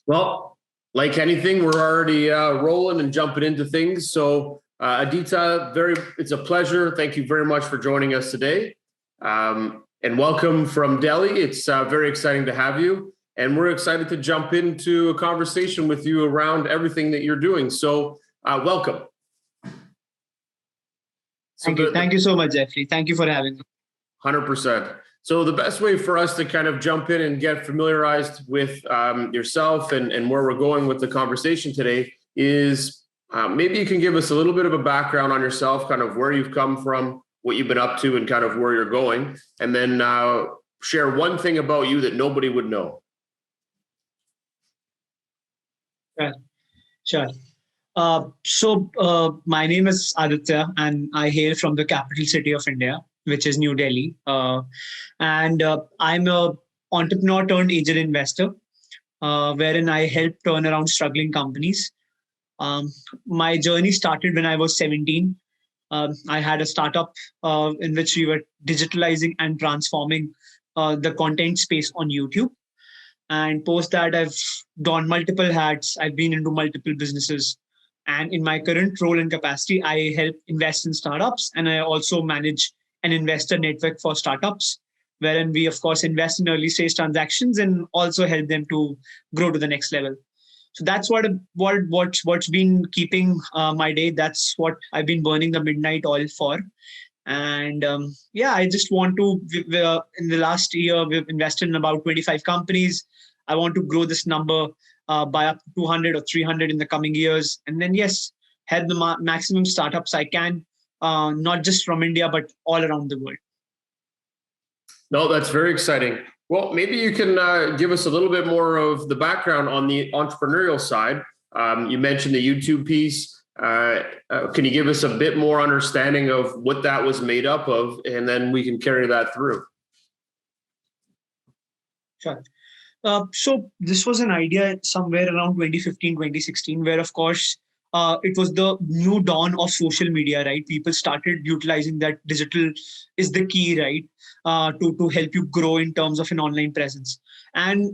Well, like anything, we're already rolling and jumping into things. So, Aditya, it's a pleasure. Thank you very much for joining us today. And welcome from Delhi. It's very exciting to have you. And we're excited to jump into a conversation with you around everything that you're doing. So, welcome. Thank you. Thank you so much, Jeffrey. Thank you for having me. 100%. So the best way for us to kind of jump in and get familiarized with yourself and where we're going with the conversation today is maybe you can give us a little bit of a background on yourself, kind of where you've come from, what you've been up to, and kind of where you're going, and then share one thing about you that nobody would know. Sure. So my name is Aditya, and I hail from the capital city of India, which is New Delhi. And I'm an entrepreneur turned angel investor, wherein I help turn around struggling companies. My journey started when I was 17. I had a startup in which we were digitalizing and transforming the content space on YouTube. And post that, I've donned multiple hats. I've been into multiple businesses. And in my current role and capacity, I help invest in startups, and I also manage an investor network for startups, wherein we, of course, invest in early stage transactions and also help them to grow to the next level. So that's what's been keeping my day. That's what I've been burning the midnight oil for. And I just want to, in the last year, we've invested in about 25 companies. I want to grow this number by up to 200 or 300 in the coming years. And then, yes, help the maximum startups I can, not just from India, but all around the world. No, that's very exciting. Well, maybe you can give us a little bit more of the background on the entrepreneurial side. You mentioned the YouTube piece. Can you give us a bit more understanding of what that was made up of, and then we can carry that through? Sure. So this was an idea somewhere around 2015, 2016, where, of course, it was the new dawn of social media, right? People started utilizing that digital is the key, right? To help you grow in terms of an online presence. And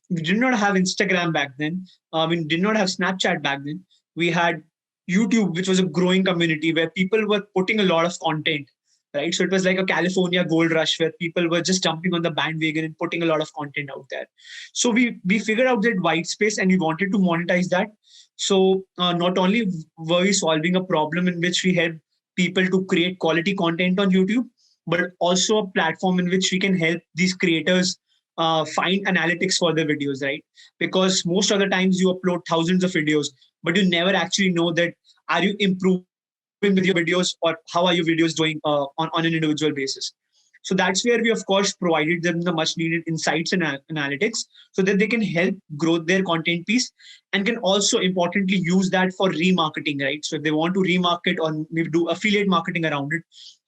we did not have Instagram back then. We did not have Snapchat back then. We had YouTube, which was a growing community where people were putting a lot of content, right? So it was like a California gold rush where people were just jumping on the bandwagon and putting a lot of content out there. So we figured out that white space and we wanted to monetize that. So not only were we solving a problem in which we help people to create quality content on YouTube, but also a platform in which we can help these creators find analytics for their videos, right? Because most of the times you upload thousands of videos, but you never actually know that are you improving with your videos or how are your videos doing on an individual basis. So that's where we, of course, provided them the much needed insights and analytics so that they can help grow their content piece and can also importantly use that for remarketing, right? So if they want to remarket or maybe do affiliate marketing around it,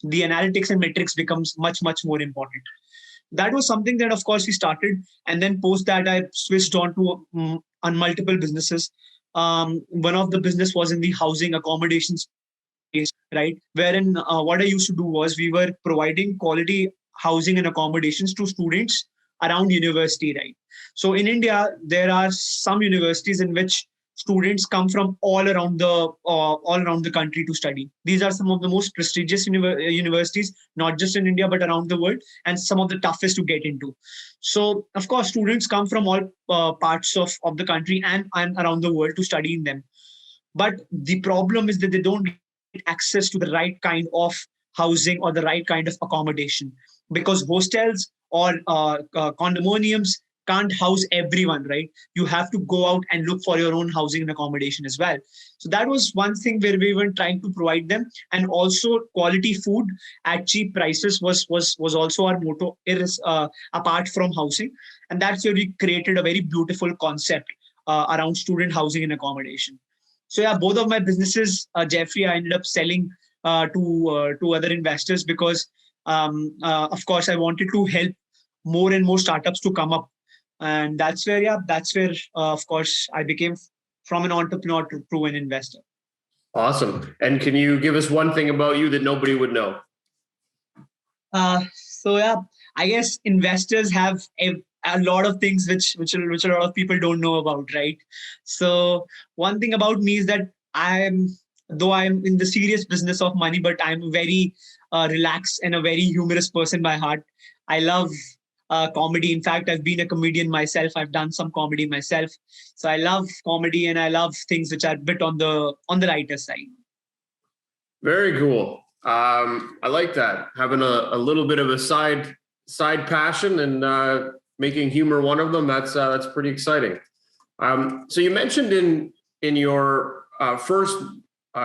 the analytics and metrics becomes much, much more important. That was something that, of course, we started. And then post that, I switched on to on multiple businesses. One of the business was in the housing accommodations, right? Wherein what I used to do was we were providing quality housing and accommodations to students around university, right? So in India, there are some universities in which students come from all around the country to study. These are some of the most prestigious universities, not just in India, but around the world, and some of the toughest to get into. So, of course, students come from all parts of the country and around the world to study in them. But the problem is that they don't get access to the right kind of housing or the right kind of accommodation, because hostels or condominiums can't house everyone, right? You have to go out and look for your own housing and accommodation as well. So that was one thing where we were trying to provide them, and also quality food at cheap prices was also our motto, apart from housing. And that's where we created a very beautiful concept around student housing and accommodation. So yeah, both of my businesses, Jeffrey, I ended up selling to other investors because, of course, I wanted to help more and more startups to come up. And that's where, of course, I became from an entrepreneur to an investor. Awesome. And can you give us one thing about you that nobody would know? I guess investors have a lot of things which a lot of people don't know about, right? So one thing about me is that though I'm in the serious business of money, but I'm very relaxed and a very humorous person by heart. I love comedy. In fact, I've been a comedian myself. I've done some comedy myself. So I love comedy and I love things which are a bit on the lighter side. Very cool. I like that, having a little bit of a side passion and making humor one of them. That's pretty exciting. So you mentioned in your first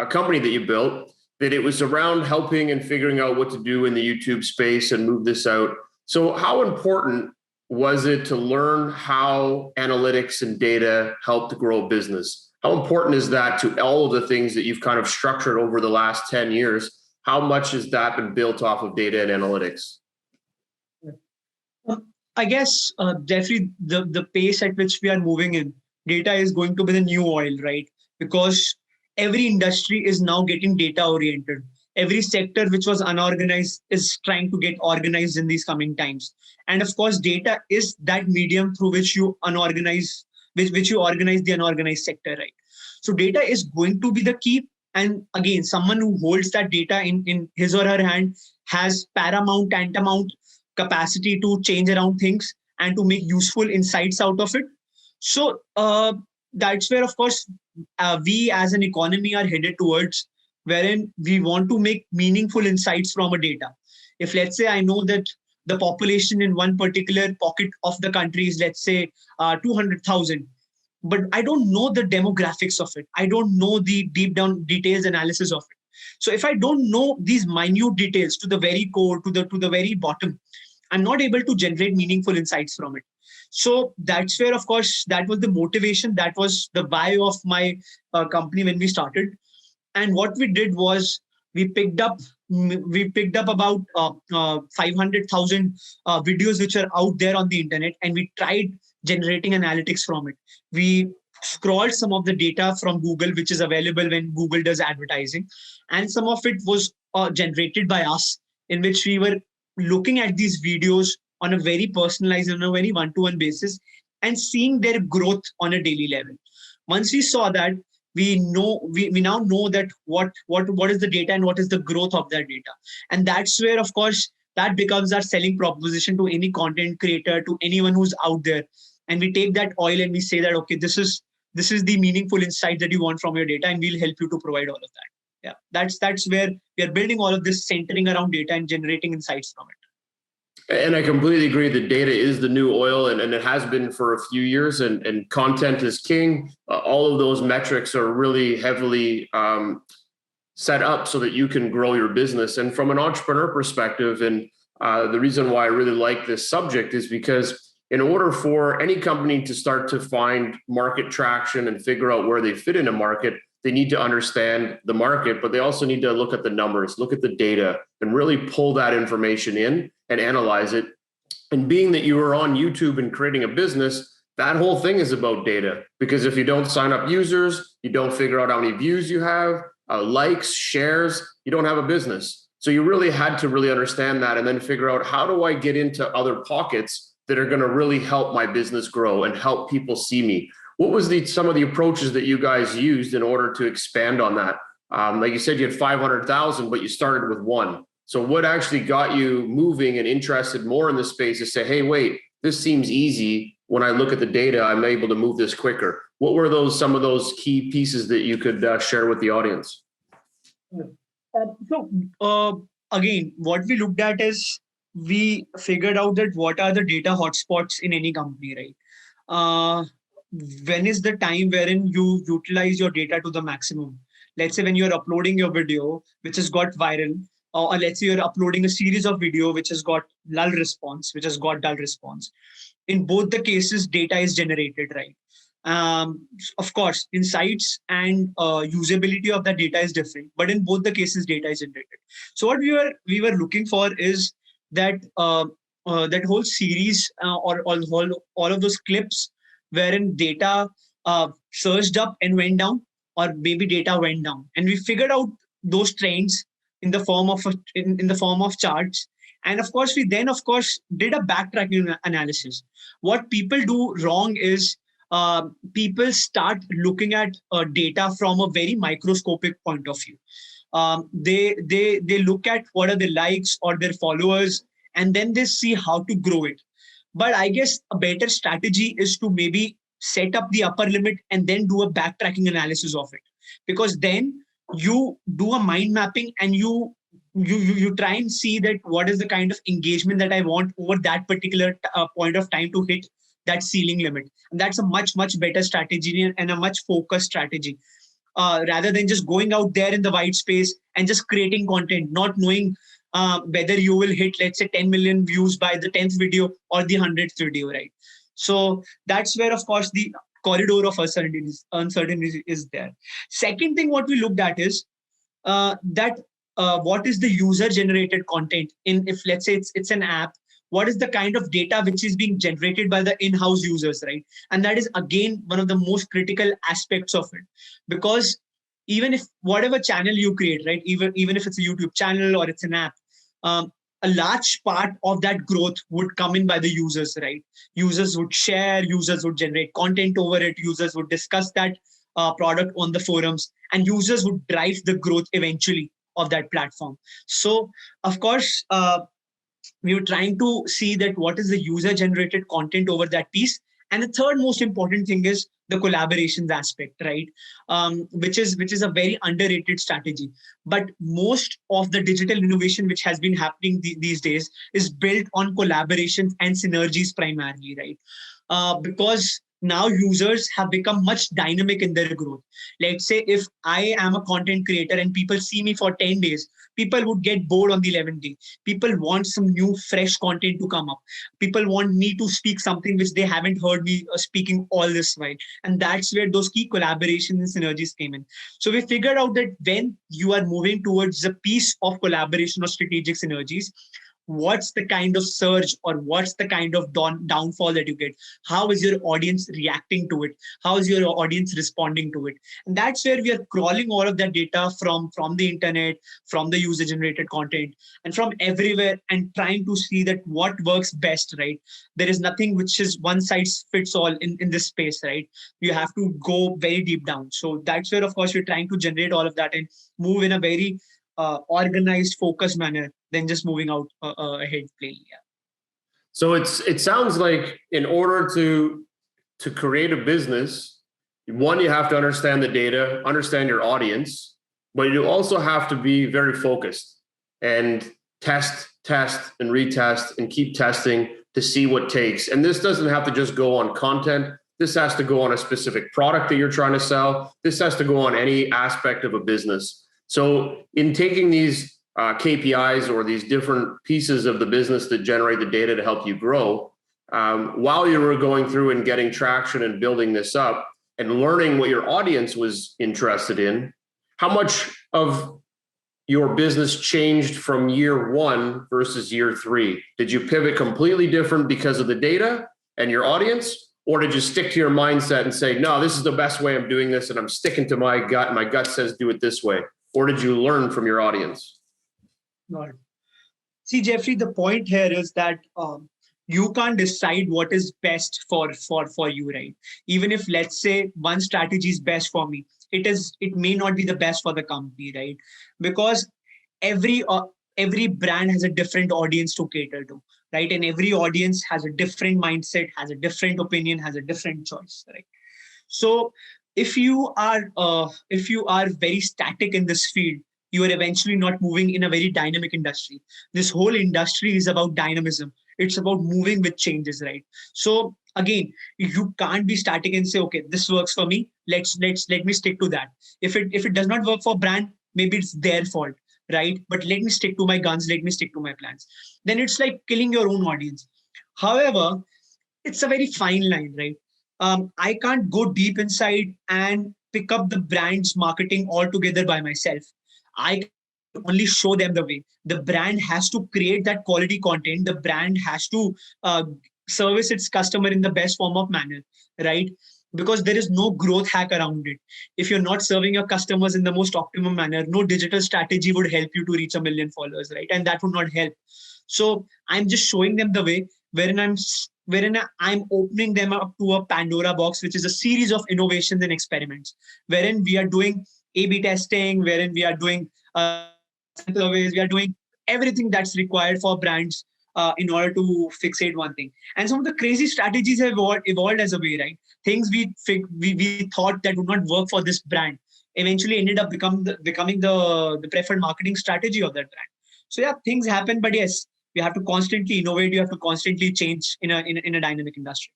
company that you built that it was around helping and figuring out what to do in the YouTube space and move this out. So how important was it to learn how analytics and data help to grow a business? How important is that to all of the things that you've kind of structured over the last 10 years? How much has that been built off of data and analytics? I guess, Jeffrey, the pace at which we are moving in, data is going to be the new oil, right? Because every industry is now getting data oriented. Every sector which was unorganized is trying to get organized in these coming times. And of course, data is that medium through which you organize the unorganized sector, right? So data is going to be the key. And again, someone who holds that data in his or her hand has tantamount capacity to change around things and to make useful insights out of it. So that's where, of course, we as an economy are headed towards, wherein we want to make meaningful insights from a data. If, let's say, I know that the population in one particular pocket of the country is, let's say, 200,000, but I don't know the demographics of it. I don't know the deep down details analysis of it. So if I don't know these minute details to the very core, to the very bottom, I'm not able to generate meaningful insights from it. So that's where, of course, that was the motivation. That was the why of my company when we started. And what we did was we picked up about 500,000 videos which are out there on the internet, and we tried generating analytics from it. We scrolled some of the data from Google, which is available when Google does advertising, and some of it was generated by us, in which we were looking at these videos on a very personalized and a very one-to-one basis and seeing their growth on a daily level. Once we saw that, we now know that what is the data and what is the growth of that data. And that's where, of course, that becomes our selling proposition to any content creator, to anyone who's out there. And we take that oil and we say that, okay, this is the meaningful insight that you want from your data, and we'll help you to provide all of that. Yeah, that's where we are building all of this centering around data and generating insights from it. And I completely agree that data is the new oil, and it has been for a few years, and content is king. All of those metrics are really heavily set up so that you can grow your business. And from an entrepreneur perspective, and the reason why I really like this subject is because in order for any company to start to find market traction and figure out where they fit in a market, they need to understand the market, but they also need to look at the numbers, look at the data, and really pull that information in and analyze it. And being that you are on YouTube and creating a business, that whole thing is about data. Because if you don't sign up users, you don't figure out how many views you have, likes, shares, you don't have a business. So you really had to really understand that and then figure out, how do I get into other pockets that are going to really help my business grow and help people see me? What was some of the approaches that you guys used in order to expand on that? Like you said, you had 500,000, but you started with one. So what actually got you moving and interested more in the space to say, hey, wait, this seems easy. When I look at the data, I'm able to move this quicker. What were some of those key pieces that you could share with the audience? Again, what we looked at is we figured out that what are the data hotspots in any company, right? When is the time wherein you utilize your data to the maximum? Let's say when you're uploading your video, which has got viral, or let's say you're uploading a series of video which has got dull response. In both the cases, data is generated, right? Of course, insights and usability of that data is different, but in both the cases, data is generated. So what we were looking for is that that whole series or all of those clips wherein data surged up and went down, or maybe data went down, and we figured out those trends in the form of charts, And of course, we then, of course, did a backtracking analysis. What people do wrong is people start looking at data from a very microscopic point of view. They look at what are the likes or their followers, and then they see how to grow it. But I guess a better strategy is to maybe set up the upper limit and then do a backtracking analysis of it, because then you do a mind mapping and you try and see that what is the kind of engagement that I want over that particular point of time to hit that ceiling limit. And that's a much better strategy and a much focused strategy, rather than just going out there in the white space and just creating content, not knowing whether you will hit, let's say, 10 million views by the 10th video or the 100th video, right? So that's where, of course, the corridor of uncertainty is there. Second thing, what we looked at is that what is the user-generated content in, if let's say it's an app, what is the kind of data which is being generated by the in-house users, right? And that is, again, one of the most critical aspects of it. Because even if whatever channel you create, right, even if it's a YouTube channel or it's an app, a large part of that growth would come in by the users, right? Users would share, users would generate content over it, users would discuss that product on the forums, and users would drive the growth eventually of that platform. So, of course, we were trying to see that what is the user-generated content over that piece. And the third most important thing is the collaborations aspect, right? Which is a very underrated strategy. But most of the digital innovation which has been happening these days is built on collaborations and synergies primarily, right? Because now users have become much dynamic in their growth. Let's say if I am a content creator and people see me for 10 days, people would get bored on the 11th day. People want some new, fresh content to come up. People want me to speak something which they haven't heard me speaking all this while. And that's where those key collaborations and synergies came in. So we figured out that when you are moving towards a piece of collaboration or strategic synergies, what's the kind of surge or what's the kind of downfall that you get? How is your audience reacting to it? How is your audience responding to it? And that's where we are crawling all of that data from the internet, from the user generated content, and from everywhere, and trying to see that what works best, right? There is nothing which is one size fits all in this space, right? You have to go very deep down. So that's where, of course, we're trying to generate all of that and move in a very organized, focused manner than just moving out ahead plainly. Yeah. So it sounds like in order to create a business, one, you have to understand the data, understand your audience, but you also have to be very focused and test and retest and keep testing to see what takes. And this doesn't have to just go on content. This has to go on a specific product that you're trying to sell. This has to go on any aspect of a business. So in taking these KPIs or these different pieces of the business that generate the data to help you grow, while you were going through and getting traction and building this up and learning what your audience was interested in, how much of your business changed from year one versus year three? Did you pivot completely different because of the data and your audience? Or did you stick to your mindset and say, no, this is the best way I'm doing this and I'm sticking to my gut. My gut says do it this way. Or did you learn from your audience? Got it. See, Jeffrey, the point here is that you can't decide what is best for you, right? Even if, let's say, one strategy is best for me, it may not be the best for the company, right? Because every brand has a different audience to cater to, right? And every audience has a different mindset, has a different opinion, has a different choice, right? So if you are very static in this field, you are eventually not moving in a very dynamic industry. This whole industry is about dynamism. It's about moving with changes, right? So again, you can't be static and say, okay, this works for me. Let me stick to that. If it does not work for brand, maybe it's their fault, right? But let me stick to my guns. Let me stick to my plans. Then it's like killing your own audience. However, it's a very fine line, right? I can't go deep inside and pick up the brand's marketing altogether by myself. I can only show them the way. The brand has to create that quality content. The brand has to service its customer in the best form of manner, right? Because there is no growth hack around it. If you're not serving your customers in the most optimum manner, no digital strategy would help you to reach 1 million followers, right? And that would not help. So I'm just showing them the way wherein I'm opening them up to a Pandora box, which is a series of innovations and experiments, wherein we are doing A/B testing, wherein we are doing surveys, we are doing everything that's required for brands in order to fixate one thing. And some of the crazy strategies have evolved as a way, right? Things we thought that would not work for this brand eventually ended up becoming the preferred marketing strategy of that brand. So yeah, things happen, but yes, you have to constantly innovate. You have to constantly change in a dynamic industry.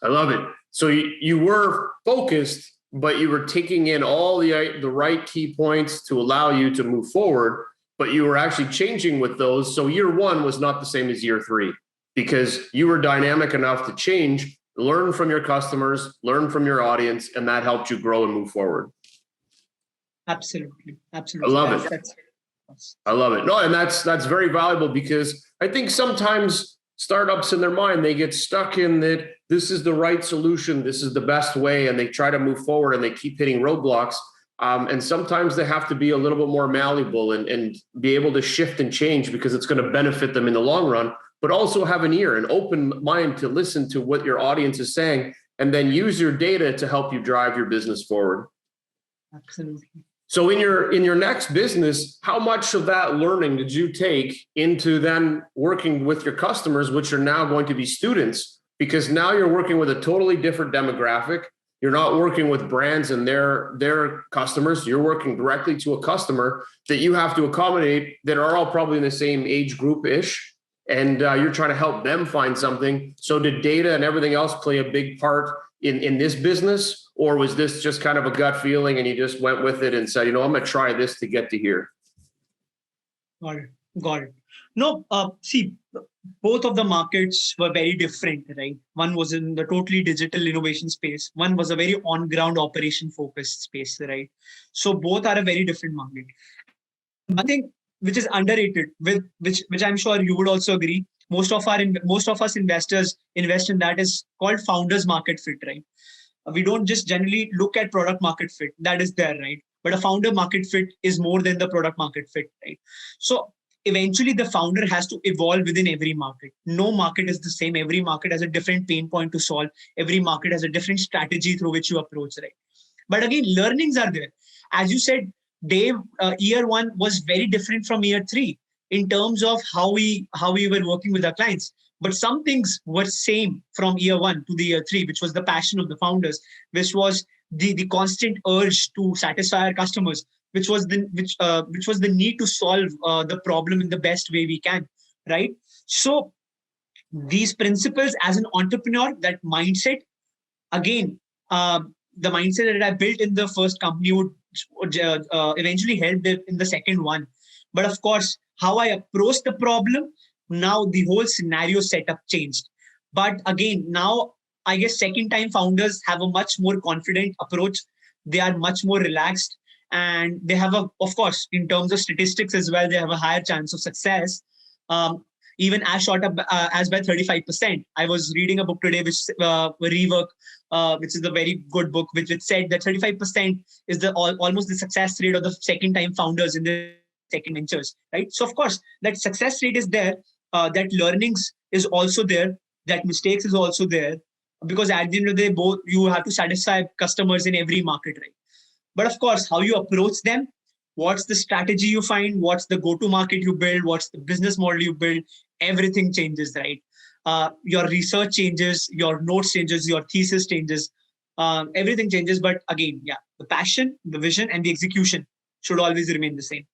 I love it. So you were focused, but you were taking in all the right key points to allow you to move forward, but you were actually changing with those. So year one was not the same as year three, because you were dynamic enough to change, learn from your customers, learn from your audience, and that helped you grow and move forward. Absolutely. I love it. I love it. No, and that's very valuable, because I think sometimes startups in their mind, they get stuck in that this is the right solution, this is the best way, and they try to move forward and they keep hitting roadblocks. And sometimes they have to be a little bit more malleable and be able to shift and change, because it's going to benefit them in the long run, but also have an ear, an open mind to listen to what your audience is saying, and then use your data to help you drive your business forward. Absolutely. So in your next business, how much of that learning did you take into then working with your customers, which are now going to be students? Because now you're working with a totally different demographic. You're not working with brands and their customers. You're working directly to a customer that you have to accommodate, that are all probably in the same age group-ish. And you're trying to help them find something. So did data and everything else play a big part in this business? Or was this just kind of a gut feeling and you just went with it and said, I'm going to try this to get to here? Got it. No, see, both of the markets were very different, right? One was in the totally digital innovation space. One was a very on-ground operation focused space, right? So both are a very different market. One thing which is underrated, which I'm sure you would also agree, most of us investors invest in, that is called founders market fit, right? We don't just generally look at product market fit, that is there, right? But a founder market fit is more than the product market fit, right? So eventually the founder has to evolve within every market. No market is the same. Every market has a different pain point to solve. Every market has a different strategy through which you approach, right? But again, learnings are there. As you said, Dave, year one was very different from year three in terms of how we were working with our clients. But some things were same from year one to the year three, which was the passion of the founders, which was the constant urge to satisfy our customers, which was the need to solve the problem in the best way we can, right? So these principles as an entrepreneur, that mindset, again, the mindset that I built in the first company would eventually help in the second one. But of course, how I approached the problem, now the whole scenario setup changed. But again, now I guess second time founders have a much more confident approach. They are much more relaxed, and they have of course, in terms of statistics as well, they have a higher chance of success. Even as short as by 35%. I was reading a book today, which Rework, which is a very good book, which said that 35% is almost the success rate of the second time founders in the second ventures, right? So of course, that success rate is there. That learnings is also there, that mistakes is also there, because at the end of the day, both you have to satisfy customers in every market, right? But of course, how you approach them, what's the strategy you find, what's the go-to market you build, what's the business model you build, everything changes, right? Your research changes, your notes changes, your thesis changes, everything changes. But again, yeah, the passion, the vision, and the execution should always remain the same.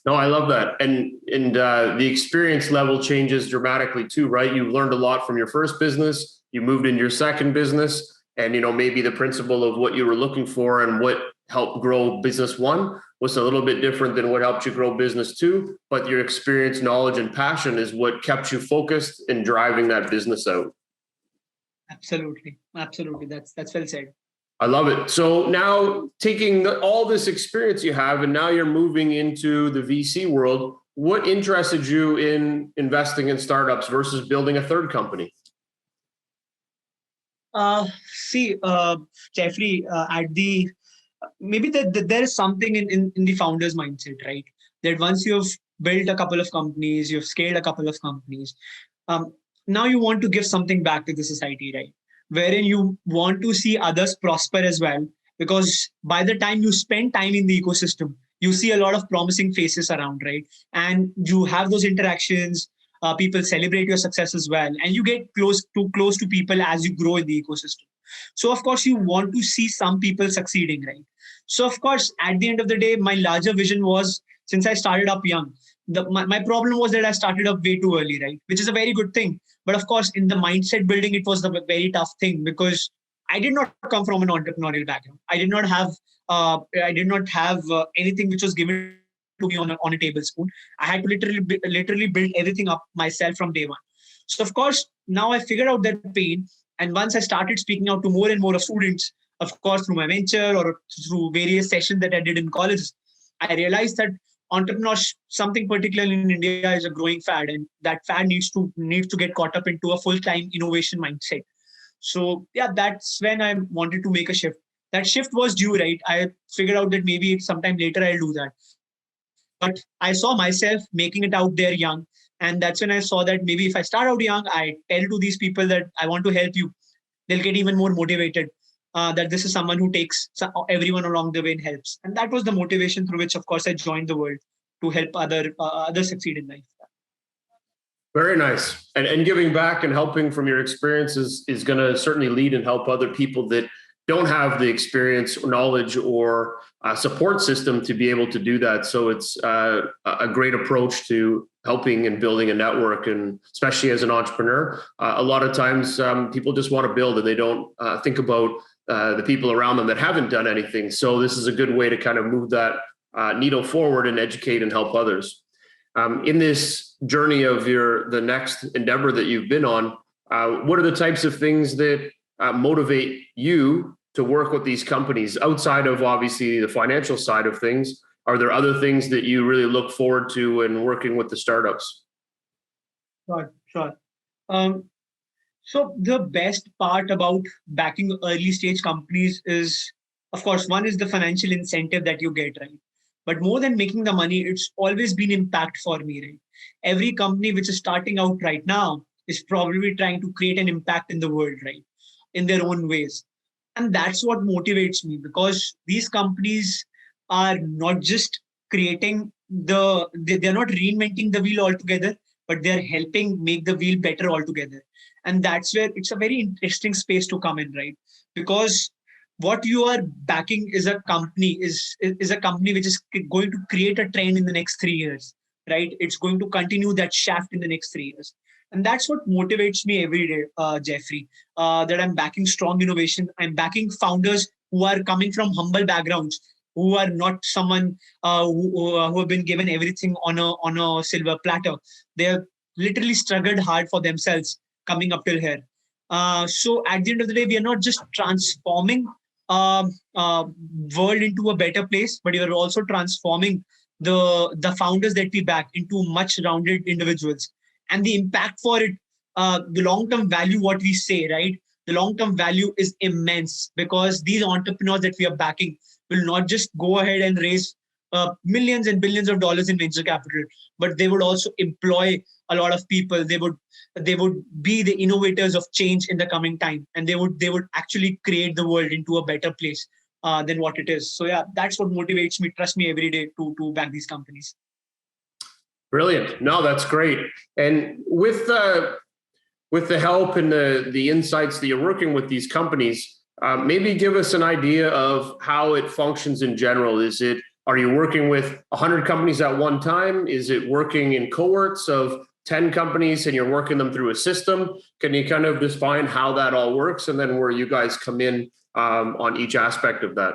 No, I love that. And the experience level changes dramatically too, right? You learned a lot from your first business, you moved into your second business, and maybe the principle of what you were looking for and what helped grow business one was a little bit different than what helped you grow business two, but your experience, knowledge, and passion is what kept you focused in driving that business out. Absolutely. That's well said. I love it. So now taking all this experience you have, and now you're moving into the VC world, what interested you in investing in startups versus building a third company? Jeffrey, maybe there is something in the founder's mindset, right? That once you've built a couple of companies, you've scaled a couple of companies. Now you want to give something back to the society, right? Wherein you want to see others prosper as well. Because by the time you spend time in the ecosystem, you see a lot of promising faces around, right? And you have those interactions. People celebrate your success as well, and you get close to people as you grow in the ecosystem. So of course you want to see some people succeeding, right? So of course at the end of the day, my larger vision was, since I started up young, my problem was that I started up way too early, right? Which is a very good thing, but of course in the mindset building it was the very tough thing, because I did not come from an entrepreneurial background. I did not have anything which was given to me on a tablespoon. I had to literally build everything up myself from day one. So of course, now I figured out that pain. And once I started speaking out to more and more of students, of course, through my venture or through various sessions that I did in colleges, I realized that entrepreneurship, something particularly in India, is a growing fad, and that fad needs to get caught up into a full-time innovation mindset. So yeah, that's when I wanted to make a shift. That shift was due, right? I figured out that maybe sometime later I'll do that. But I saw myself making it out there young. And that's when I saw that maybe if I start out young, I tell to these people that I want to help you, they'll get even more motivated. That this is someone who takes everyone along the way and helps. And that was the motivation through which, of course, I joined the world to help others succeed in life. Very nice. And giving back and helping from your experiences is going to certainly lead and help other people that don't have the experience or knowledge or support system to be able to do that. So it's a great approach to helping and building a network. And especially as an entrepreneur, a lot of times people just want to build and they don't think about the people around them that haven't done anything. So this is a good way to kind of move that needle forward and educate and help others. In this journey of the next endeavor that you've been on, what are the types of things that motivate you to work with these companies outside of obviously the financial side of things? Are there other things that you really look forward to in working with the startups? Sure. So the best part about backing early stage companies is, of course, one is the financial incentive that you get, right? But more than making the money, it's always been impact for me, right? Every company which is starting out right now is probably trying to create an impact in the world, right? In their own ways. And that's what motivates me, because these companies are not just creating they're not reinventing the wheel altogether, but they're helping make the wheel better altogether. And that's where it's a very interesting space to come in, right? Because what you are backing is a company is a company which is going to create a trend in the next 3 years, right? It's going to continue that shaft in the next 3 years. And that's what motivates me every day, Jeffrey, that I'm backing strong innovation. I'm backing founders who are coming from humble backgrounds, who are not someone who have been given everything on a silver platter. They have literally struggled hard for themselves coming up till here. So at the end of the day, we are not just transforming world into a better place, but you are also transforming the founders that we back into much rounded individuals. And the impact for it, the long-term value, what we say, right? The long-term value is immense, because these entrepreneurs that we are backing will not just go ahead and raise millions and billions of dollars in venture capital, but they would also employ a lot of people. They would be the innovators of change in the coming time, and they would actually create the world into a better place than what it is. So yeah, that's what motivates me. Trust me, every day to back these companies. Brilliant. No, that's great. And with the help and the insights that you're working with these companies, maybe give us an idea of how it functions in general. Are you working with 100 companies at one time? Is it working in cohorts of 10 companies and you're working them through a system? Can you kind of define how that all works, and then where you guys come in on each aspect of that?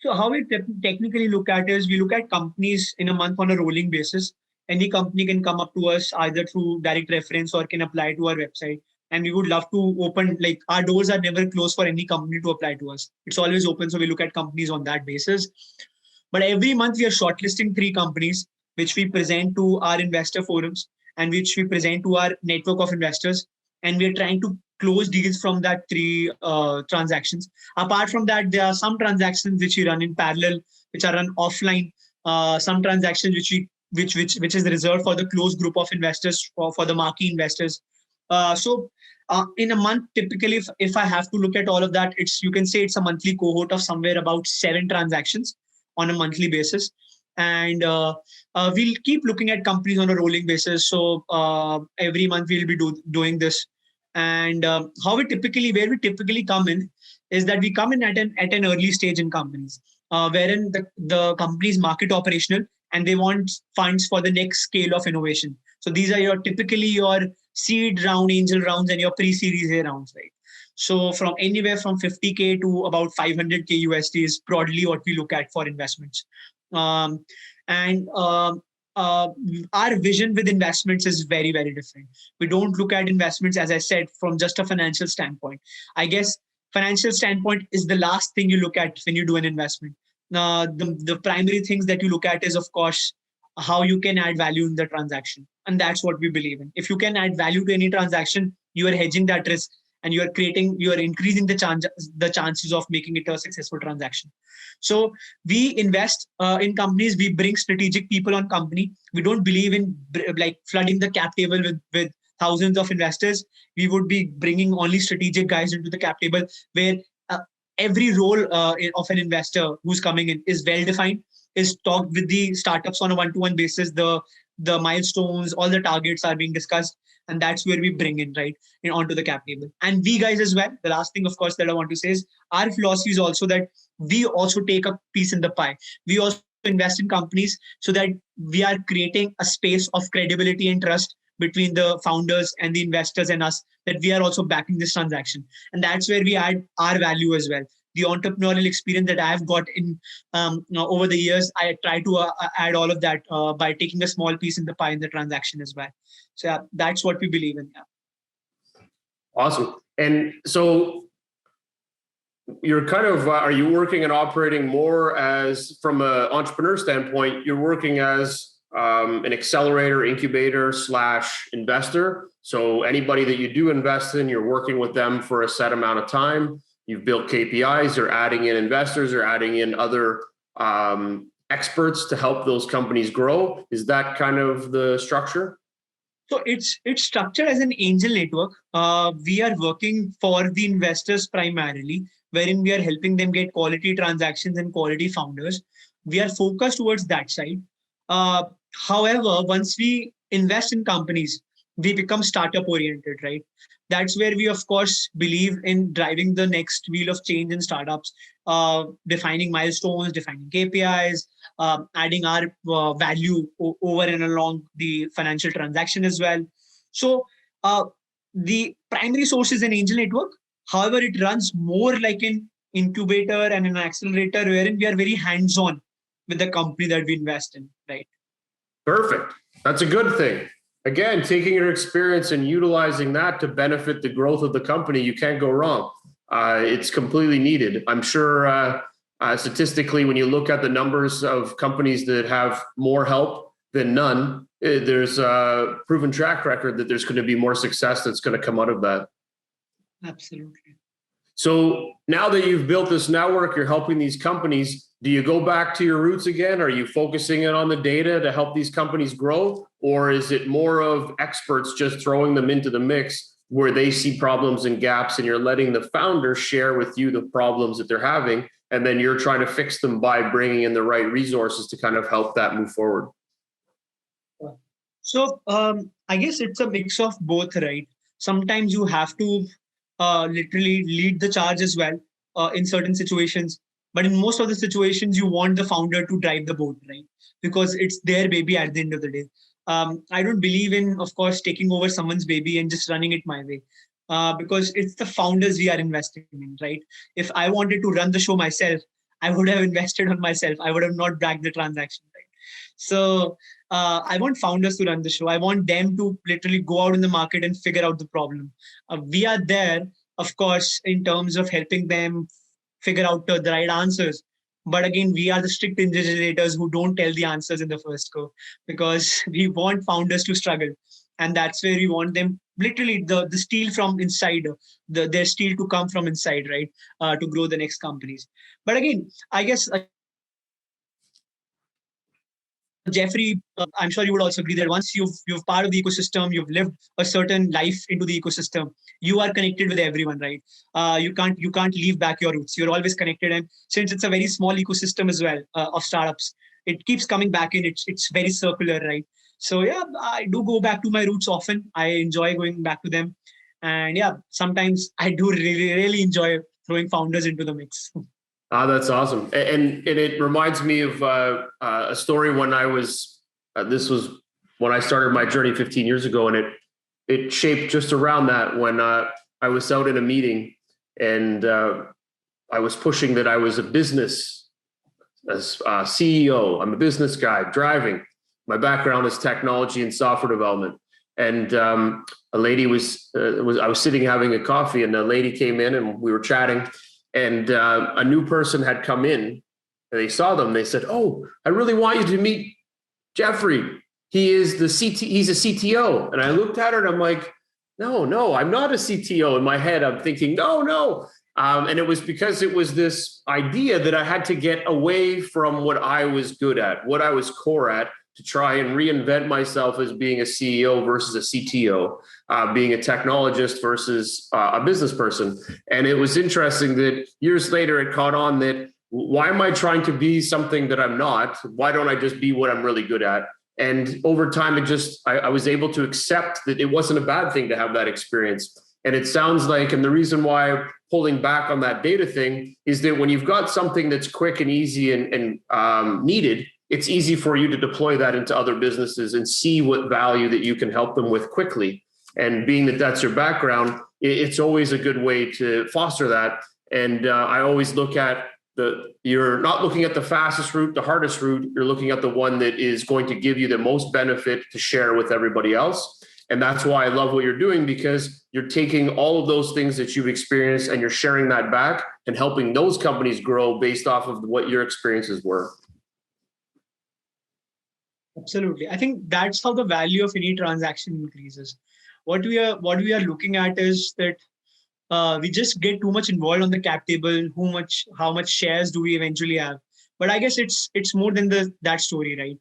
So how we technically look at is, we look at companies in a month on a rolling basis. Any company can come up to us either through direct reference or can apply to our website. And we would love to open, like, our doors are never closed for any company to apply to us. It's always open. So we look at companies on that basis. But every month we are shortlisting 3 companies, which we present to our investor forums and which we present to our network of investors. And we're trying to close deals from that 3 transactions. Apart from that, there are some transactions which we run in parallel, which are run offline, some transactions which is reserved for the close group of investors, for the marquee investors. In a month, typically, if I have to look at all of that, you can say it's a monthly cohort of somewhere about 7 transactions on a monthly basis. And we'll keep looking at companies on a rolling basis. So every month we'll be doing this. And where we typically come in is that we come in at an early stage in companies, wherein the company is market operational and they want funds for the next scale of innovation. So these are typically your seed round, angel rounds, and your pre-series A rounds, right? So from anywhere from 50K to about 500K USD is broadly what we look at for investments. Our vision with investments is very, very different. We don't look at investments, as I said, from just a financial standpoint. I guess financial standpoint is the last thing you look at when you do an investment. The primary things that you look at is, of course, how you can add value in the transaction. And that's what we believe in. If you can add value to any transaction, you are hedging that risk and you are increasing the chances of making it a successful transaction. So we invest in companies. We bring strategic people on company. We don't believe in flooding the cap table with thousands of investors. We would be bringing only strategic guys into the cap table, where every role of an investor who's coming in is well defined, is talked with the startups on a one-to-one basis. The milestones, all the targets are being discussed. And that's where we bring in, onto the cap table. And we guys as well, the last thing, of course, that I want to say is our philosophy is also that we also take a piece in the pie. We also invest in companies so that we are creating a space of credibility and trust between the founders and the investors and us, that we are also backing this transaction. And that's where we add our value as well. The entrepreneurial experience that I've got in over the years, I try to add all of that by taking a small piece in the pie in the transaction as well. So yeah, that's what we believe in. Yeah. Awesome. And so you're kind of, are you working and operating more as, from an entrepreneur standpoint, you're working as an accelerator, incubator / investor. So anybody that you do invest in, you're working with them for a set amount of time. You've built KPIs, you're adding in investors, or adding in other experts to help those companies grow. Is that kind of the structure? So it's structured as an angel network. We are working for the investors primarily, wherein we are helping them get quality transactions and quality founders. We are focused towards that side. However, once we invest in companies, we become startup oriented, right? That's where we, of course, believe in driving the next wheel of change in startups, defining milestones, defining KPIs, adding our value over and along the financial transaction as well. So the primary source is an angel network. However, it runs more like an incubator and an accelerator, wherein we are very hands-on with the company that we invest in, right? Perfect. That's a good thing. Again, taking your experience and utilizing that to benefit the growth of the company, you can't go wrong. It's completely needed. I'm sure statistically, when you look at the numbers of companies that have more help than none, there's a proven track record that there's going to be more success that's going to come out of that. Absolutely. So now that you've built this network, you're helping these companies. Do you go back to your roots again? Are you focusing in on the data to help these companies grow? Or is it more of experts just throwing them into the mix where they see problems and gaps and you're letting the founders share with you the problems that they're having, and then you're trying to fix them by bringing in the right resources to kind of help that move forward? So I guess it's a mix of both, right? Sometimes you have to literally lead the charge as well in certain situations. But in most of the situations, you want the founder to drive the boat, right? Because it's their baby at the end of the day. I don't believe in, of course, taking over someone's baby and just running it my way. Because it's the founders we are investing in, right? If I wanted to run the show myself, I would have invested on myself. I would have not backed the transaction, right? So I want founders to run the show. I want them to literally go out in the market and figure out the problem. We are there, of course, in terms of helping them figure out the right answers. But again, we are the strict invigilators who don't tell the answers in the first go, because we want founders to struggle. And that's where we want them, literally the steel from inside, their steel to come from inside, right? To grow the next companies. But again, I guess Jeffrey, I'm sure you would also agree that once you've part of the ecosystem, you've lived a certain life into the ecosystem, you are connected with everyone, right? You can't leave back your roots. You're always connected, and since it's a very small ecosystem as well of startups, it keeps coming back in. It's very circular, right? So yeah, I do go back to my roots often. I enjoy going back to them, and yeah, sometimes I do really enjoy throwing founders into the mix. Ah, that's awesome. And it reminds me of a story when I was, this was when I started my journey 15 years ago, and it shaped just around that when I was out in a meeting and I was pushing that I was a business as CEO. I'm a business guy driving. My background is technology and software development. And a lady I was sitting having a coffee, and a lady came in and we were chatting. And a new person had come in, and they saw them. They said, "Oh, I really want you to meet Jeffrey. He's a CTO." And I looked at her and I'm like, no, I'm not a CTO. In my head, I'm thinking, no. And it was because it was this idea that I had to get away from what I was good at, what I was core at, to try and reinvent myself as being a CEO versus a CTO, being a technologist versus a business person. And it was interesting that years later, it caught on that, why am I trying to be something that I'm not? Why don't I just be what I'm really good at? And over time, I was able to accept that it wasn't a bad thing to have that experience. And it sounds like, and the reason why pulling back on that data thing is that when you've got something that's quick and easy and needed, it's easy for you to deploy that into other businesses and see what value that you can help them with quickly. And being that that's your background, it's always a good way to foster that. And I always look at you're not looking at the fastest route, the hardest route, you're looking at the one that is going to give you the most benefit to share with everybody else. And that's why I love what you're doing, because you're taking all of those things that you've experienced and you're sharing that back and helping those companies grow based off of what your experiences were. Absolutely. I think that's how the value of any transaction increases. What we are looking at is that we just get too much involved on the cap table. How much shares do we eventually have? But I guess it's more than that story, right?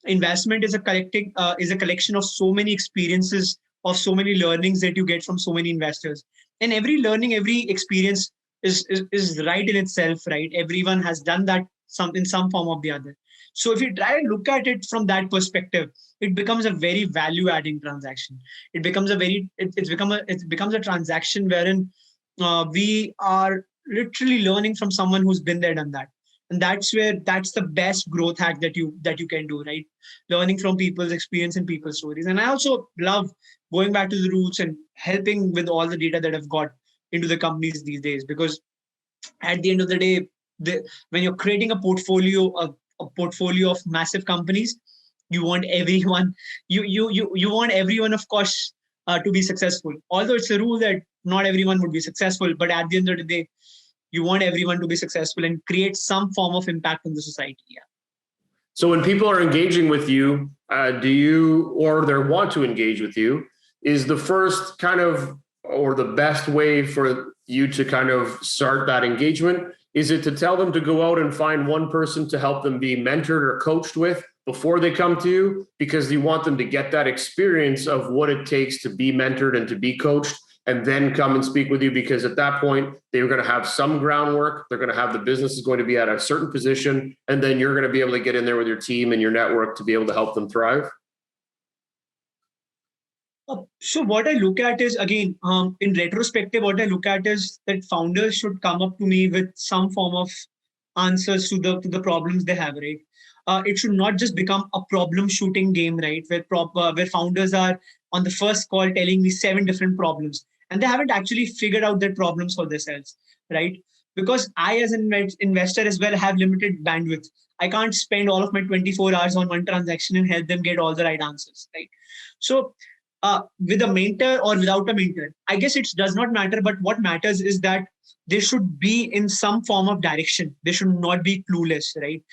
Investment is a collection of so many experiences, of so many learnings that you get from so many investors. And every learning, every experience is right in itself, right? Everyone has done that in some form or the other. So if you try and look at it from that perspective, it becomes a very value-adding transaction. It becomes a transaction wherein we are literally learning from someone who's been there, done that. And that's the best growth hack that you can do, right? Learning from people's experience and people's stories. And I also love going back to the roots and helping with all the data that I've got into the companies these days, because at the end of the day, when you're creating a portfolio of massive companies, you want everyone, you want everyone, of course, to be successful. Although it's a rule that not everyone would be successful, but at the end of the day, you want everyone to be successful and create some form of impact in the society. Yeah. So when people are engaging with you, or they want to engage with you, is the first kind of, or the best way for you to kind of start that engagement, is it to tell them to go out and find one person to help them be mentored or coached with before they come to you, because you want them to get that experience of what it takes to be mentored and to be coached, and then come and speak with you? Because at that point, they're going to have some groundwork. They're going to have the business is going to be at a certain position, and then you're going to be able to get in there with your team and your network to be able to help them thrive. So what I look at is, again, in retrospective, what I look at is that founders should come up to me with some form of answers to the problems they have, right? It should not just become a problem shooting game, right? Where founders are on the first call telling me 7 different problems, and they haven't actually figured out their problems for themselves, right? Because I, as an investor as well, have limited bandwidth. I can't spend all of my 24 hours on one transaction and help them get all the right answers, right? So with a mentor or without a mentor, I guess it does not matter. But what matters is that they should be in some form of direction. They should not be clueless, right?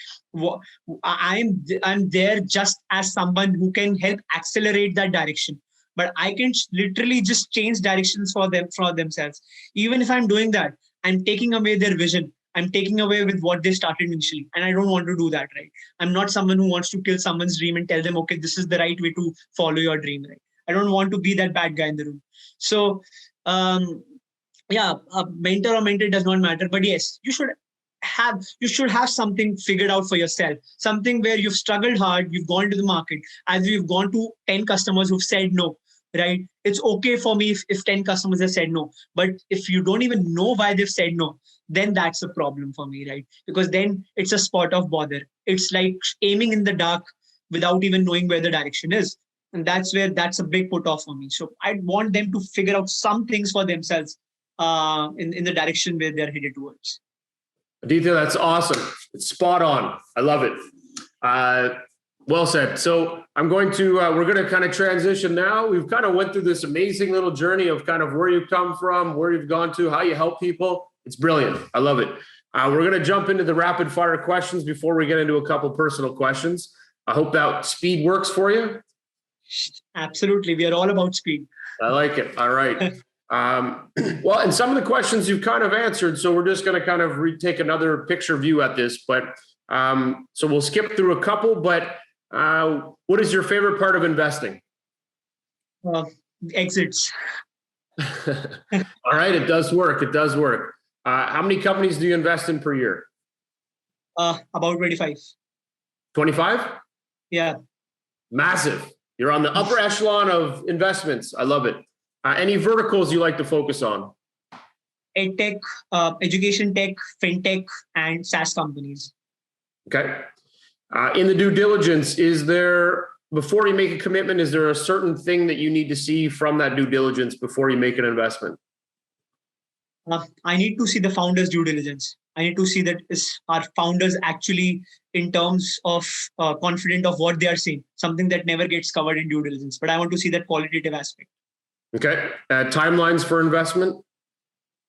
I'm there just as someone who can help accelerate that direction. But I can literally just change directions for themselves. Even if I'm doing that, I'm taking away their vision. I'm taking away with what they started initially. And I don't want to do that, right? I'm not someone who wants to kill someone's dream and tell them, okay, this is the right way to follow your dream, right? I don't want to be that bad guy in the room. So, yeah, a mentor or mentor does not matter. But yes, you should have something figured out for yourself, something where you've struggled hard, you've gone to the market, as you've gone to 10 customers who've said no, right? It's okay for me if 10 customers have said no. But if you don't even know why they've said no, then that's a problem for me, right? Because then it's a spot of bother. It's like aiming in the dark without even knowing where the direction is. And that's a big put off for me. So I want them to figure out some things for themselves in the direction where they're headed towards. Aditya, that's awesome. It's spot on. I love it. Well said. So we're going to kind of transition now. We've kind of went through this amazing little journey of kind of where you've come from, where you've gone to, how you help people. It's brilliant. I love it. We're going to jump into the rapid fire questions before we get into a couple personal questions. I hope that speed works for you. Absolutely. We are all about speed. I like it. All right. Well, and some of the questions you've kind of answered, so we're just going to kind of take another picture view at this, but so we'll skip through a couple, but what is your favorite part of investing? Exits. All right. It does work. It does work. How many companies do you invest in per year? About 25. 25? Yeah. Massive. You're on the upper echelon of investments. I love it. Any verticals you like to focus on? EdTech, education tech, fintech, and SaaS companies. Okay. In the due diligence, before you make a commitment, is there a certain thing that you need to see from that due diligence before you make an investment? I need to see the founder's due diligence. I need to see that our founders actually, in terms of confident of what they are saying, something that never gets covered in due diligence. But I want to see that qualitative aspect. Okay. Timelines for investment?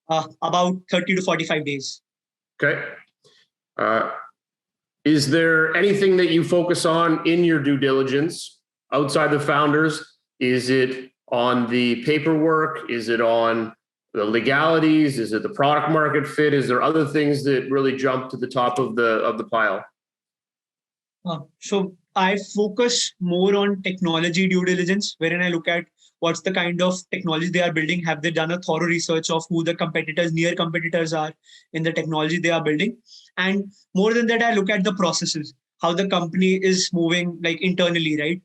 About 30 to 45 days. Okay. Is there anything that you focus on in your due diligence outside the founders? Is it on the paperwork? Is it on the legalities? Is it the product market fit? Is there other things that really jump to the top of the pile? So I focus more on technology due diligence, wherein I look at what's the kind of technology they are building. Have they done a thorough research of who the near competitors are in the technology they are building? And more than that, I look at the processes, how the company is moving like internally, right?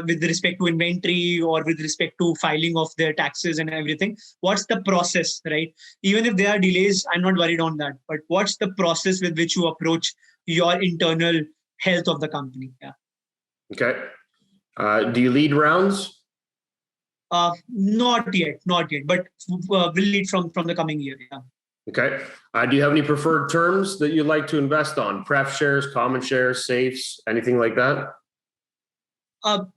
With respect to inventory or with respect to filing of their taxes and everything. What's the process, right? Even if there are delays, I'm not worried on that. But what's the process with which you approach your internal health of the company? Yeah. Okay. Do you lead rounds? Not yet, but we'll lead from the coming year. Yeah. Okay. Do you have any preferred terms that you'd like to invest on? Pref shares, common shares, safes, anything like that?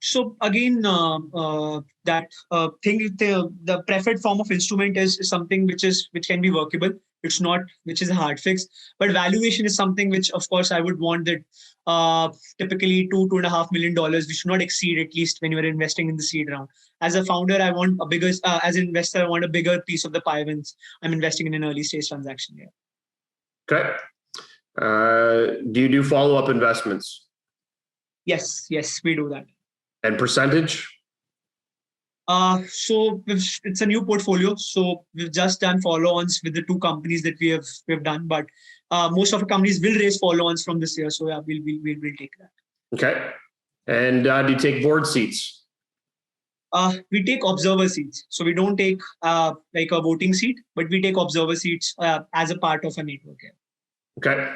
So again, that thing, the preferred form of instrument is something which can be workable. It's not which is a hard fix, but valuation is something which, of course, I would want that typically $2.5 million. We should not exceed, at least when you're investing in the seed round. As a founder, I want a bigger. As an investor, I want a bigger piece of the pie when I'm investing in an early stage transaction. Yeah. Okay. Do you do follow-up investments? Yes, we do that. And percentage? So it's a new portfolio. So we've just done follow-ons with the two companies that we've done, but most of the companies will raise follow-ons from this year. So yeah, we'll take that. Okay. And do you take board seats? We take observer seats. So we don't take like a voting seat, but we take observer seats as a part of a network. Yeah. Okay.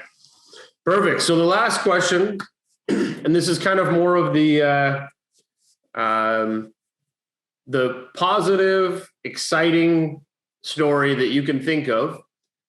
Perfect. So the last question, and this is kind of more of the positive, exciting story that you can think of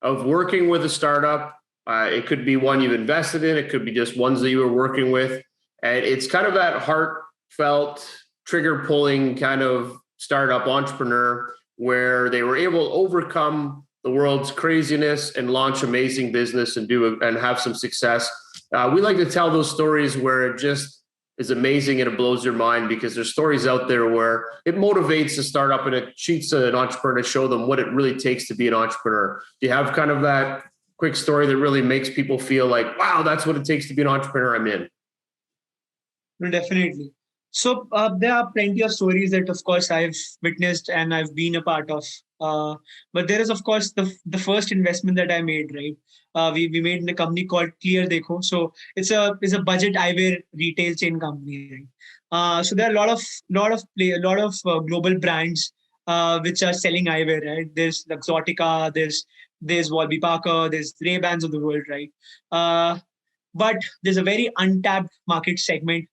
working with a startup. It could be one you've invested in. It could be just ones that you were working with. And it's kind of that heartfelt, trigger-pulling kind of startup entrepreneur where they were able to overcome the world's craziness and launch amazing business and have some success. We like to tell those stories where it just is amazing and it blows your mind, because there's stories out there where it motivates a startup and it cheats an entrepreneur to show them what it really takes to be an entrepreneur. Do you have kind of that quick story that really makes people feel like, wow, that's what it takes to be an entrepreneur. I'm in. No, definitely. So there are plenty of stories that, of course, I've witnessed and I've been a part of. But there is, of course, the first investment that I made. Right, we made in a company called Clear Dekho. So it's a budget eyewear retail chain company. Right? So there are a lot of global brands which are selling eyewear. Right, there's Luxottica, there's Warby Parker, there's Ray-Bans of the world. Right, but there's a very untapped market segment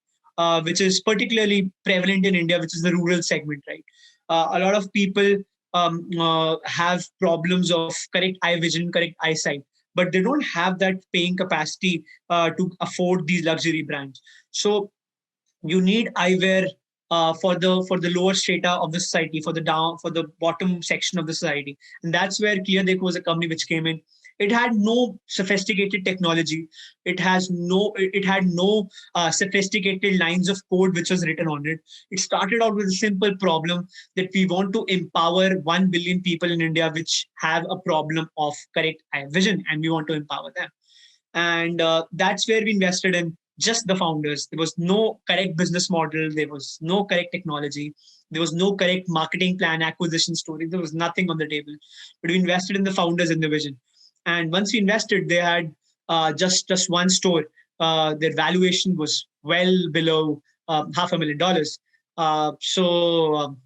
which is particularly prevalent in India, which is the rural segment, right? A lot of people have problems of correct eye vision, correct eyesight, but they don't have that paying capacity to afford these luxury brands. So you need eyewear for the lower strata of the society, for the bottom section of the society, and that's where Clear Dekho was a company which came in. It had no sophisticated technology. It had no sophisticated lines of code which was written on it. It started out with a simple problem that we want to empower 1 billion people in India which have a problem of correct eye vision, and we want to empower them. And that's where we invested in just the founders. There was no correct business model. There was no correct technology. There was no correct marketing plan, acquisition story. There was nothing on the table. But we invested in the founders and the vision. And once we invested, they had just one store. Their valuation was well below $500,000.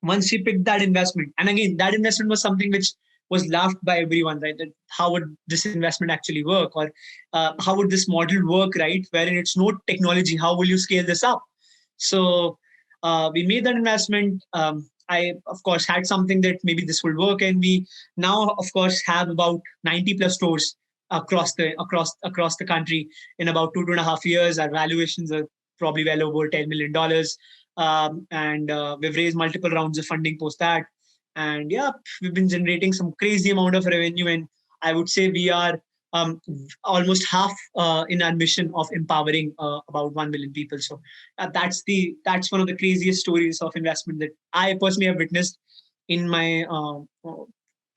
Once we picked that investment, and again, that investment was something which was laughed by everyone, right? That how would this investment actually work, or how would this model work, right? Wherein it's no technology, how will you scale this up? So we made that investment. I, of course, had something that maybe this will work, and we now, of course, have about 90 plus stores across the country in about 2.5 years. Our valuations are probably well over $10 million, and we've raised multiple rounds of funding post that. And yeah, we've been generating some crazy amount of revenue, and I would say we are almost half in our mission of empowering about 1 million people. So that's one of the craziest stories of investment that I personally have witnessed in my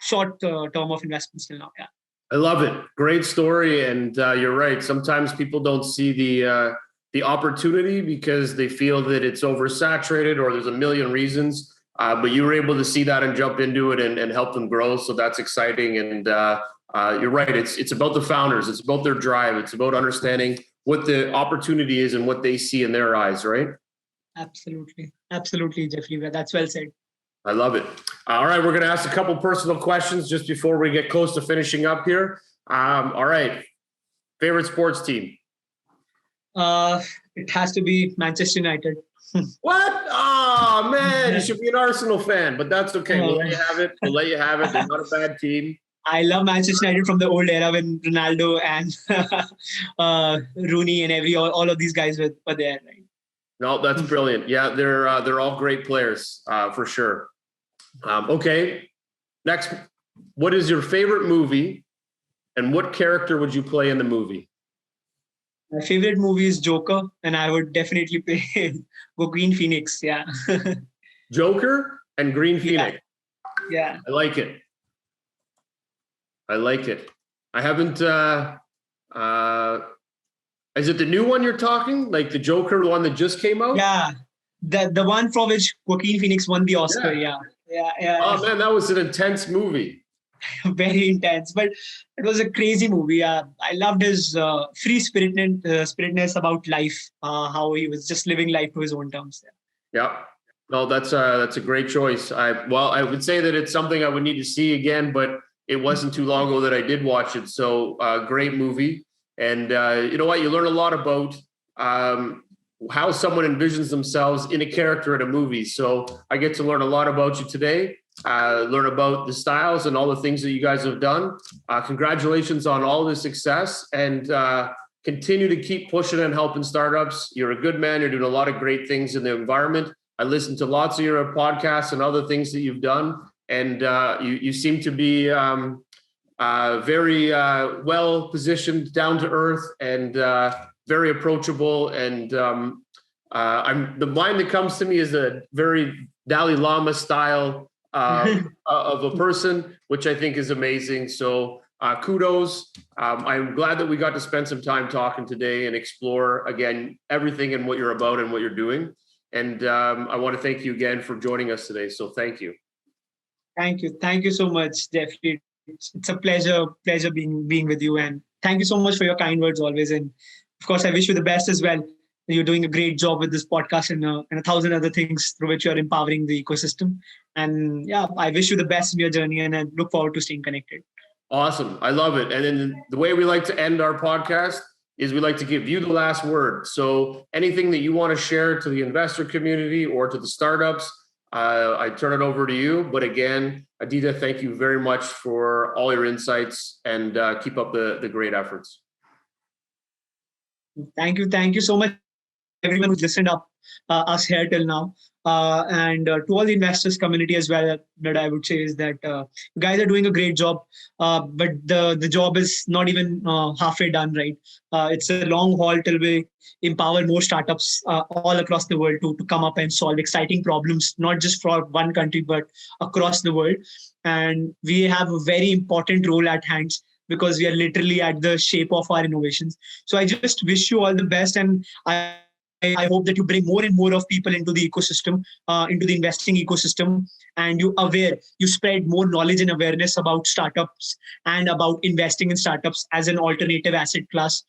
short term of investments till now. Yeah, I love it. Great story, and you're right. Sometimes people don't see the opportunity because they feel that it's oversaturated or there's a million reasons. But you were able to see that and jump into it and help them grow. So that's exciting. And you're right. It's about the founders. It's about their drive. It's about understanding what the opportunity is and what they see in their eyes, right? Absolutely. Absolutely, Jeffrey. That's well said. I love it. All right. We're going to ask a couple personal questions just before we get close to finishing up here. All right. Favorite sports team? It has to be Manchester United. What? Oh, man, you should be an Arsenal fan, but that's okay. We'll let you have it. They're not a bad team. I love Manchester United from the old era when Ronaldo and Rooney and all of these guys were there. Right? No, that's brilliant. Yeah, they're all great players for sure. Okay, next, what is your favorite movie, and what character would you play in the movie? My favorite movie is Joker, and I would definitely play Joaquin Phoenix. Yeah. Joker and Green Phoenix. Yeah. I like it. I haven't. Is it the new one you're talking? Like the Joker, the one that just came out? Yeah. The one for which Joaquin Phoenix won the Oscar. Yeah. Oh man, that was an intense movie. Very intense, but it was a crazy movie. I loved his free spiritness about life, how he was just living life to his own terms. Yeah, no, that's a great choice. I would say that it's something I would need to see again, but it wasn't too long ago that I did watch it. So great movie, and you know what? You learn a lot about how someone envisions themselves in a character in a movie. So I get to learn a lot about you today. Learn about the styles and all the things that you guys have done. Congratulations on all the success, and continue to keep pushing and helping startups. You're a good man. You're doing a lot of great things in the environment. I listened to lots of your podcasts and other things that you've done, and you seem to be very well positioned, down to earth, and very approachable. And the mind that comes to me is a very Dalai Lama style of a person, which I think is amazing. So kudos. I'm glad that we got to spend some time talking today and explore, again, everything and what you're about and what you're doing. And I want to thank you again for joining us today. So thank you. Thank you. Thank you so much, Jeffrey. It's a pleasure being with you. And thank you so much for your kind words always. And of course, I wish you the best as well. You're doing a great job with this podcast and 1,000 other things through which you're empowering the ecosystem. And yeah, I wish you the best in your journey and I look forward to staying connected. Awesome. I love it. And then the way we like to end our podcast is we like to give you the last word. So anything that you want to share to the investor community or to the startups, I turn it over to you. But again, Aditya, thank you very much for all your insights and keep up the great efforts. Thank you. Thank you so much, everyone who's listened up us here till now. And to all the investors community as well, that I would say is that you guys are doing a great job, but the job is not even halfway done, right? It's a long haul till we empower more startups all across the world to come up and solve exciting problems, not just for one country, but across the world. And we have a very important role at hand because we are literally at the shape of our innovations. So I just wish you all the best. And I hope that you bring more and more of people into the ecosystem, into the investing ecosystem, and you spread more knowledge and awareness about startups and about investing in startups as an alternative asset class.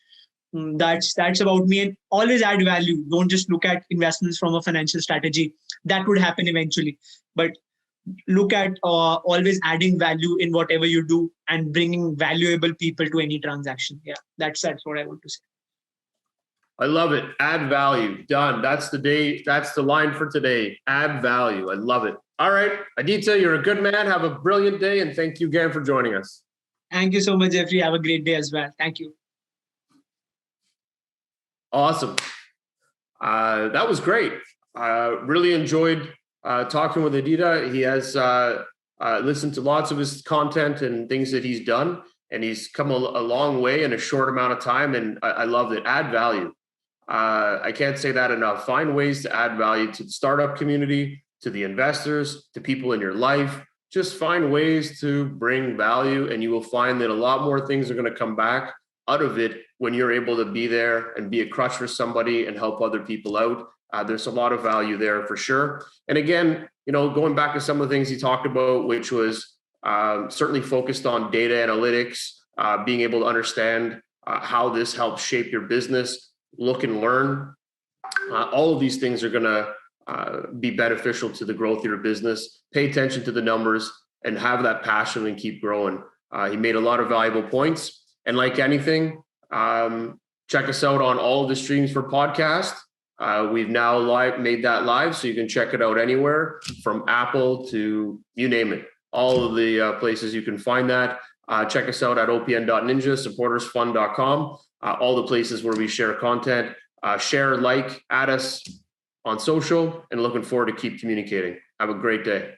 That's about me. And always add value. Don't just look at investments from a financial strategy. That would happen eventually. But look at always adding value in whatever you do and bringing valuable people to any transaction. Yeah, that's what I want to say. I love it. Add value. Done. That's the line for today. Add value. I love it. All right. Aditya, you're a good man. Have a brilliant day. And thank you again for joining us. Thank you so much, Jeffrey. Have a great day as well. Thank you. Awesome. That was great. Really enjoyed talking with Aditya. He has listened to lots of his content and things that he's done. And he's come a long way in a short amount of time. And I love it. Add value. I can't say that enough. Find ways to add value to the startup community, to the investors, to people in your life. Just find ways to bring value, and you will find that a lot more things are going to come back out of it when you're able to be there and be a crutch for somebody and help other people out. There's a lot of value there for sure. And again, going back to some of the things he talked about, which was certainly focused on data analytics, being able to understand how this helps shape your business, look and learn. All of these things are going to be beneficial to the growth of your business. Pay attention to the numbers and have that passion and keep growing. He made a lot of valuable points. And like anything, check us out on all of the streams for podcast. We've now made that live, so you can check it out anywhere from Apple to you name it. All of the places you can find that. Check us out at opn.ninja, supportersfund.com. All the places where we share content. Share, add us on social, and looking forward to keep communicating. Have a great day.